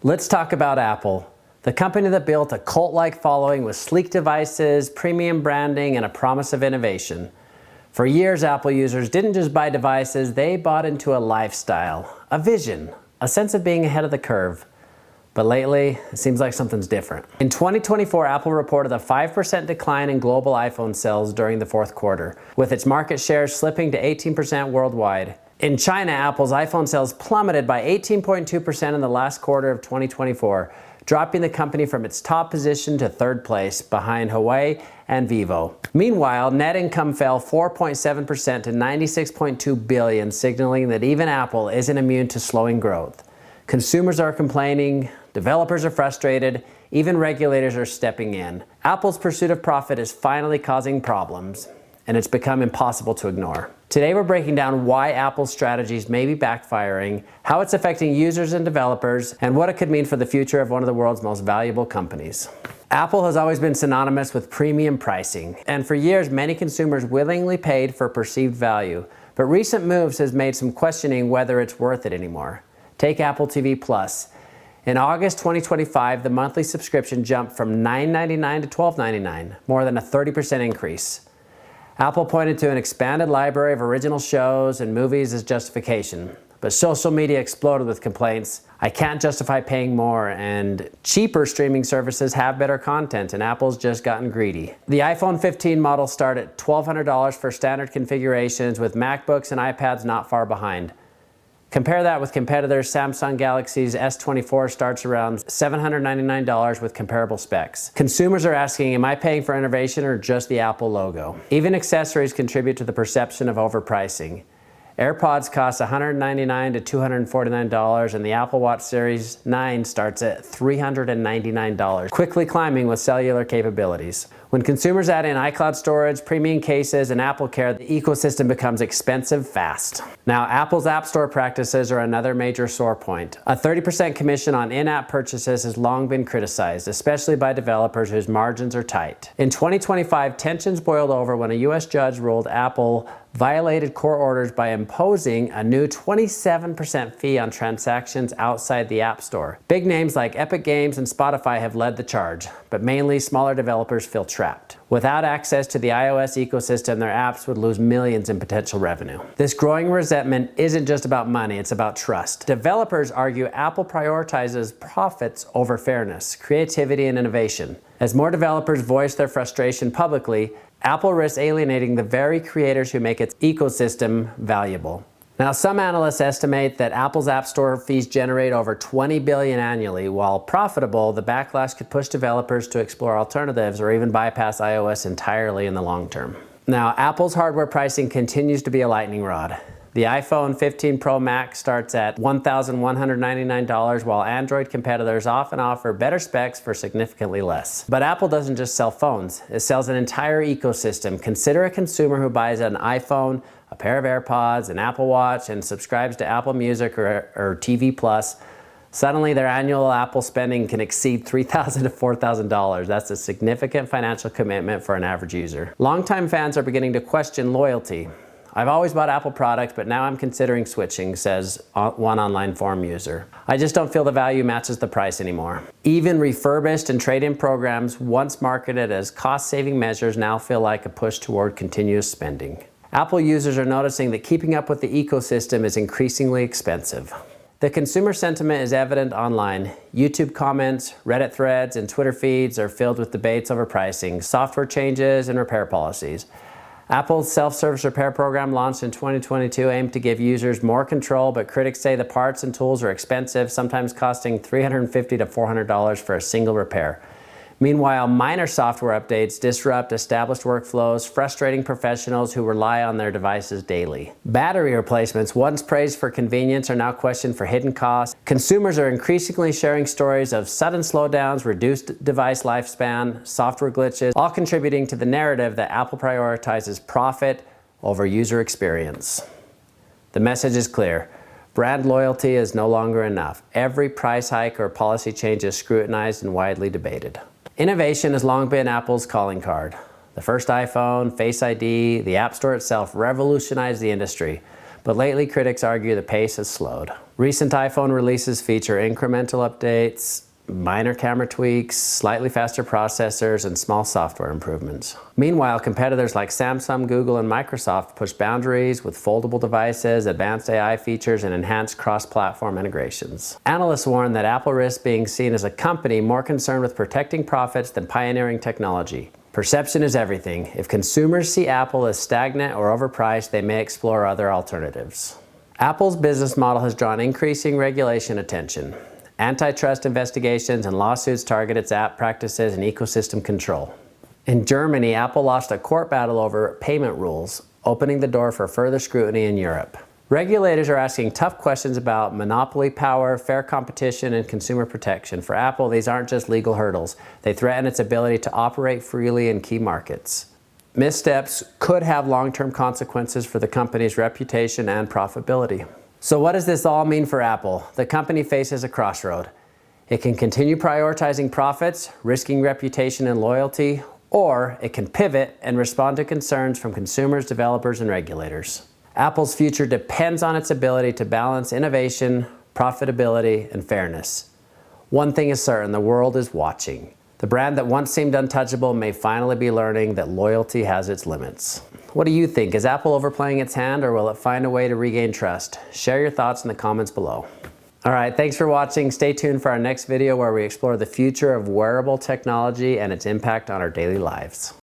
Let's talk about Apple, the company that built a cult-like following with sleek devices, premium branding, and a promise of innovation. For years, Apple users didn't just buy devices, they bought into a lifestyle, a vision, a sense of being ahead of the curve. But lately, it seems like something's different. In 2024, Apple reported a 5% decline in global iPhone sales during the fourth quarter, with its market share slipping to 18% worldwide. In China, Apple's iPhone sales plummeted by 18.2% in the last quarter of 2024, dropping the company from its top position to third place, behind Huawei and Vivo. Meanwhile, net income fell 4.7% to $96.2 billion, signaling that even Apple isn't immune to slowing growth. Consumers are complaining, developers are frustrated, even regulators are stepping in. Apple's pursuit of profit is finally causing problems, and it's become impossible to ignore. Today we're breaking down why Apple's strategies may be backfiring, how it's affecting users and developers, and what it could mean for the future of one of the world's most valuable companies. Apple has always been synonymous with premium pricing, and for years many consumers willingly paid for perceived value, but recent moves has made some questioning whether it's worth it anymore. Take Apple TV Plus. In August 2025, the monthly subscription jumped from $9.99 to $12.99, more than a 30% increase. Apple pointed to an expanded library of original shows and movies as justification, but social media exploded with complaints. I can't justify paying more, and cheaper streaming services have better content, and Apple's just gotten greedy. The iPhone 15 model start at $1,200 for standard configurations, with MacBooks and iPads not far behind. Compare that with competitors. Samsung Galaxy's S24 starts around $799 with comparable specs. Consumers are asking, am I paying for innovation or just the Apple logo? Even accessories contribute to the perception of overpricing. AirPods cost $199 to $249, and the Apple Watch Series 9 starts at $399, quickly climbing with cellular capabilities. When consumers add in iCloud storage, premium cases, and Apple Care, the ecosystem becomes expensive fast. Now, Apple's App Store practices are another major sore point. A 30% commission on in-app purchases has long been criticized, especially by developers whose margins are tight. In 2025, tensions boiled over when a US judge ruled Apple violated court orders by imposing a new 27% fee on transactions outside the App Store. Big names like Epic Games and Spotify have led the charge, but mainly smaller developers feel trapped. Without access to the iOS ecosystem, their apps would lose millions in potential revenue. This growing resentment isn't just about money, it's about trust. Developers argue Apple prioritizes profits over fairness, creativity, and innovation. As more developers voice their frustration publicly, Apple risks alienating the very creators who make its ecosystem valuable. Now, some analysts estimate that Apple's App Store fees generate over $20 billion annually. While profitable, the backlash could push developers to explore alternatives or even bypass iOS entirely in the long term. Now, Apple's hardware pricing continues to be a lightning rod. The iPhone 15 Pro Max starts at $1,199, while Android competitors often offer better specs for significantly less. But Apple doesn't just sell phones, it sells an entire ecosystem. Consider a consumer who buys an iPhone, a pair of AirPods, an Apple Watch, and subscribes to Apple Music or TV Plus. Suddenly, their annual Apple spending can exceed $3,000 to $4,000. That's a significant financial commitment for an average user. Longtime fans are beginning to question loyalty. I've always bought Apple products, but now I'm considering switching, says one online forum user. I just don't feel the value matches the price anymore. Even refurbished and trade-in programs, once marketed as cost-saving measures, now feel like a push toward continuous spending. Apple users are noticing that keeping up with the ecosystem is increasingly expensive. The consumer sentiment is evident online. YouTube comments, Reddit threads, and Twitter feeds are filled with debates over pricing, software changes, and repair policies. Apple's self-service repair program launched in 2022 aimed to give users more control, but critics say the parts and tools are expensive, sometimes costing $350 to $400 for a single repair. Meanwhile, minor software updates disrupt established workflows, frustrating professionals who rely on their devices daily. Battery replacements, once praised for convenience, are now questioned for hidden costs. Consumers are increasingly sharing stories of sudden slowdowns, reduced device lifespan, software glitches, all contributing to the narrative that Apple prioritizes profit over user experience. The message is clear. Brand loyalty is no longer enough. Every price hike or policy change is scrutinized and widely debated. Innovation has long been Apple's calling card. The first iPhone, Face ID, the App Store itself revolutionized the industry. but lately critics argue the pace has slowed. Recent iPhone releases feature incremental updates, minor camera tweaks, slightly faster processors, and small software improvements. Meanwhile, competitors like Samsung, Google, and Microsoft push boundaries with foldable devices, advanced AI features, and enhanced cross-platform integrations. Analysts warn that Apple risks being seen as a company more concerned with protecting profits than pioneering technology. Perception is everything. If consumers see Apple as stagnant or overpriced, they may explore other alternatives. Apple's business model has drawn increasing regulation attention. Antitrust investigations and lawsuits target its app practices and ecosystem control. In Germany, Apple lost a court battle over payment rules, opening the door for further scrutiny in Europe. Regulators are asking tough questions about monopoly power, fair competition, and consumer protection. For Apple, these aren't just legal hurdles. They threaten its ability to operate freely in key markets. Missteps could have long-term consequences for the company's reputation and profitability. So what does this all mean for Apple? The company faces a crossroad. It can continue prioritizing profits, risking reputation and loyalty, or it can pivot and respond to concerns from consumers, developers, and regulators. Apple's future depends on its ability to balance innovation, profitability, and fairness. One thing is certain, the world is watching. The brand that once seemed untouchable may finally be learning that loyalty has its limits. What do you think? Is Apple overplaying its hand, or will it find a way to regain trust? Share your thoughts in the comments below. All right, thanks for watching. Stay tuned for our next video where we explore the future of wearable technology and its impact on our daily lives.